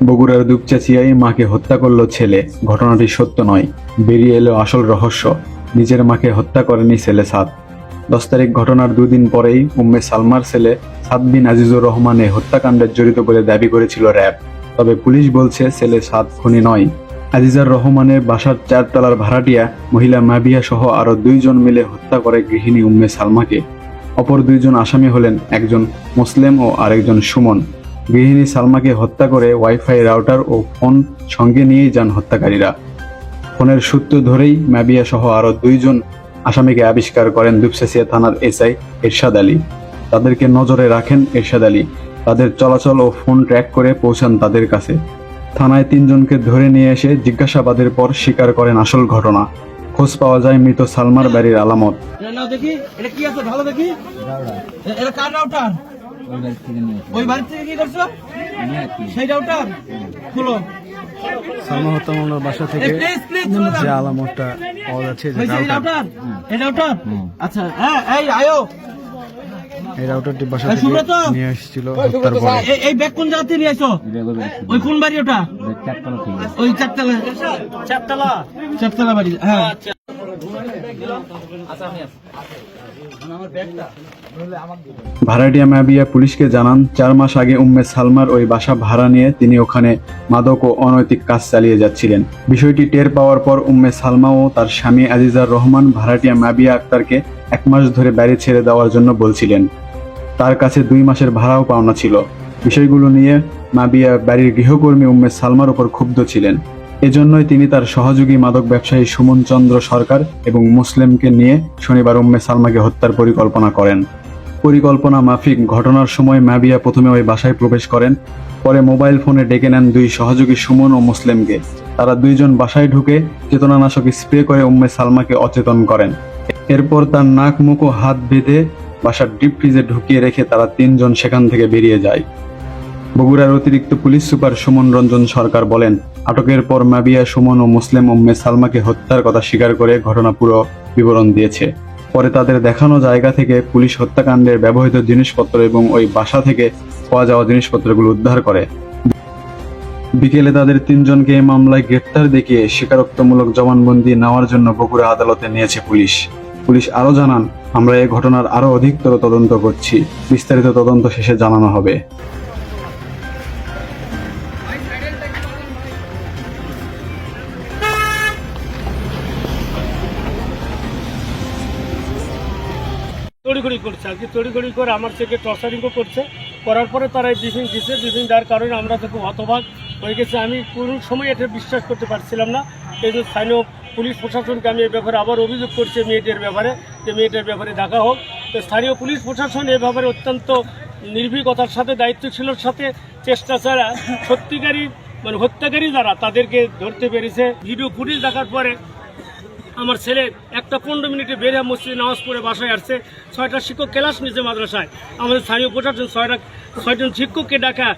বগুড়ার দুপচাচিয়ায় মাকে হত্যা করল ছেলে, ঘটনাটি সত্য নয়। বেরিয়ে এলো আসল রহস্য, নিজের মাকে হত্যা করেনি ছেলে সাদ। 10 তারিখ ঘটনার দুদিন পরেই উম্মে সালমার ছেলে সাদ বিন আজিজুর রহমানে হত্যাকাণ্ডে জড়িত বলে দাবি করেছিল র্যাব। তবে পুলিশ বলছে ছেলে সাদ খুনি নয়। আজিজার রহমানের বাসার 4 তলার ভাড়াটিয়া মহিলা মাবিয়া সহ আরো 2 জন মিলে হত্যা করে গৃহিণী উম্মে সালমাকে। অপর 2 জন আসামি হলেন একজন মুসলিম ও আরেকজন সুমন। গৃহিণী সালমাকে হত্যা করে ওয়াইফাই রাউটার ও ফোন সঙ্গে নিয়েই যান হত্যাকারীরা। ফোনের সূত্র ধরেই মাবিয়া সহ আরো 2 জন আসামিকে আবিষ্কার করেন দুপচাচিয়া থানার এসআই এরশাদ আলী। তাদেরকে নজরে রাখেন এরশাদ আলী। তাদের চলাচল ও ফোন ট্র্যাক করে পৌঁছান তাদের কাছে। থানায় 3 জনকে ধরে নিয়ে এসে জিজ্ঞাসাবাদের পর স্বীকার করেন আসল ঘটনা। খোঁজ পাওয়া যায় মৃত সালমার বাড়ির আলামত। ওই বাড়ি থেকে কি করছো? সেই রাউটার খুলো। সালমা হত্যা মামলার বাসা থেকে যে আলামতটা পাওয়া যাচ্ছে, যে রাউটার, এই রাউটার। আচ্ছা, হ্যাঁ, এই আয়ো। এই রাউটারটি বাসা থেকে নিয়ে এসেছিল হত্যার পরে। এই ব্যাগ কোন জায়গা থেকে নিয়ে আসো? ওই কোন বাড়ি ওটা? ওই চারতলা বাড়ি। হ্যাঁ, ভাড়াটিয়া মাবিয়া পুলিশকে জানান 4 মাস আগে উম্মে সালমার ওই বাসা ভাড়া নিয়ে তিনি ওখানে মাদক ও অনৈতিক কাজ চালিয়ে যাচ্ছিলেন। বিষয়টি টের পাওয়ার পর উম্মে সালমা ও তার স্বামী আজিজার রহমান ভাড়াটিয়া মাবিয়া আক্তারকে 1 মাস ধরে বাড়ি ছেড়ে দেওয়ার জন্য বলছিলেন। তার কাছে 2 মাসের ভাড়াও পাওনা ছিল। বিষয়গুলো নিয়ে মাবিয়া বাড়ির গৃহকর্মী উম্মে সালমার উপর ক্ষুব্ধ ছিলেন। এজন্যই তিনি তার সহযোগী মাদক ব্যবসায়ী সুমন চন্দ্র সরকার এবং মুসলিমকে নিয়ে শনিবার উম্মে সালমাকে হত্যার পরিকল্পনা করেন। পরিকল্পনা মাফিক ঘটনার সময় মাবিয়া প্রথমে ওই বাসায় প্রবেশ করেন। পরে মোবাইল ফোনে ডেকে নেন 2 সহযোগী সুমন ও মুসলিমকে। তারা 2 জন বাসায় ঢুকে চেতনানাশক স্প্রে করে উম্মে সালমাকে অচেতন করেন। এরপর তার নাক মুখ ও হাত বেঁধে বাসার ডিপ ফ্রিজে ঢুকিয়ে রেখে তারা 3 জন সেখান থেকে বেরিয়ে যায়। বগুড়ার অতিরিক্ত পুলিশ সুপার সুমন রঞ্জন সরকার বলেন, আটকের পর মাবিয়া, সুমন ও মুসলিম উম্মে সালমাকে হত্যার কথা স্বীকার করে ঘটনা পুরো বিবরণ দিয়েছে। পরে তাদের দেখানো জায়গা থেকে পুলিশ হত্যাকাণ্ডের ব্যবহৃত জিনিসপত্র এবং ওই বাসা থেকে পাওয়া যাওয়া জিনিসপত্রগুলো উদ্ধার করে। বিকেলে তাদের 3 জনকে এই মামলায় গ্রেপ্তার দেখিয়ে স্বীকারোক্তিমূলক জবানবন্দি নেওয়ার জন্য বগুড়া আদালতে নিয়েছে পুলিশ। পুলিশ আরও জানান, আমরা এই ঘটনার আরও অধিকতর তদন্ত করছি। বিস্তারিত তদন্ত শেষে জানানো হবে। তড়িঘড়ি করছে আর কি, তড়িঘড়ি করে আমার থেকে টর্চারিংও করছে। করার পরে তারা ব্রিফিং দিচ্ছে, ব্রিফিং দেওয়ার কারণে আমরা তো খুব হতবাক হয়ে গেছি। আমি কোনো সময় এটা বিশ্বাস করতে পারছিলাম না। এই জন্য স্থানীয় পুলিশ প্রশাসনকে আমি এই ব্যাপারে আবার অভিযোগ করছি মেয়েটার ব্যাপারে, যে মেয়েটার ব্যাপারে দেখা হোক। তো স্থানীয় পুলিশ প্রশাসন এ ব্যাপারে অত্যন্ত নির্ভীকতার সাথে, দায়িত্বশীলতার সাথে চেষ্টা ছাড়া সত্যিকারী হত্যাকারী যারা তাদেরকে ধরতে পেরেছে। ভিডিও ফুটেজ দেখার পরে আমার ছেলে 1টা 15 মিনিটে বেরিয়ে মসজিদে নামাজ পড়ে বাসায় আসছে। 6টা শিক্ষক ক্লাস নিচ্ছে মাদ্রাসায়। আমাদের স্থানীয় প্রশাসন 6 জন শিক্ষককে ডাকা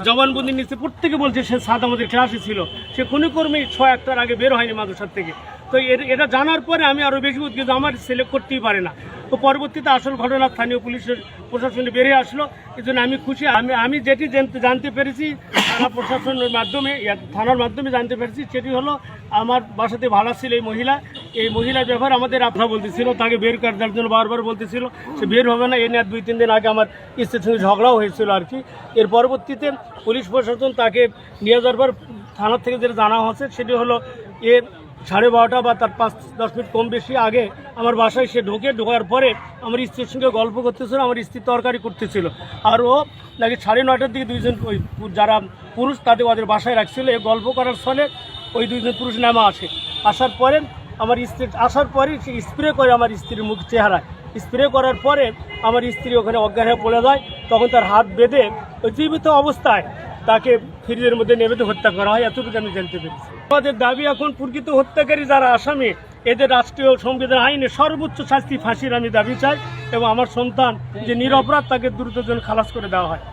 জবানবন্দি নিচ্ছে। প্রত্যেকে বলছে সে সাদ আমাদের ক্লাসে ছিল, সে কোনো কর্মী 1টার আগে বের হয়নি মাদ্রাসার থেকে। তো এটা জানার পরে আমি আরও বেশি উদ্বিগ্ন, আমার ছেলে করতেই পারে না। তো পরবর্তীতে আসল ঘটনা স্থানীয় পুলিশের প্রশাসনে বেরিয়ে আসলো। এই জন্য আমি খুশি। আমি যেটি জানতে পেরেছি থানা প্রশাসনের মাধ্যমে, থানার মাধ্যমে জানতে পেরেছি, সেটি হলো আমার বাসাতে ভাড়া ছিল এই মহিলার ব্যাপারে আমাদের কথা বলতেছিল, তাকে বের করে দেওয়ার জন্য বারবার বলতেছিল, সে বের হবে না। এ নিয়ে 2-3 দিন আগে আমার স্ত্রীর সঙ্গে ঝগড়াও হয়েছিল আর কি। এর পরবর্তীতে পুলিশ প্রশাসন তাকে নিয়ে যাওয়ার পর থানার থেকে যেটা জানা হচ্ছে সেটি হলো 12:30 বা তার 5-10 মিনিট কম বেশি আগে আমার বাসায় সে ঢোকার পরে আমার স্ত্রীর সঙ্গে গল্প করতেছিল, আমার স্ত্রী তরকারি করতেছিল। আর ও নাকি 9:30টার দিকে 2 জন ওই যারা পুরুষ তাদের ওদের বাসায় রাখছিল। এই গল্প করার ফলে ওই 2 জন পুরুষ নামা আসার পরে আমার স্ত্রী আসার পরে সে স্প্রে করে আমার স্ত্রীর মুখ চেহারায়। স্প্রে করার পরে আমার স্ত্রী ওখানে অজ্ঞান হয়ে পড়ে যায়। তখন তার হাত বেঁধে ওই জীবিত অবস্থায় তাকে ফ্রিজের মধ্যে নেমে হত্যা করা হয়। এতটুকু আমি জানতে পেরেছি। আমাদের দাবি এখন প্রকৃত হত্যাকারী যারা আসামি, এদের রাষ্ট্রীয় সংবিধান আইনে সর্বোচ্চ শাস্তি ফাঁসির আমি দাবি চাই, এবং আমার সন্তান যে নিরপরাধ তাকে দ্রুত যেন খালাস করে দেওয়া হয়।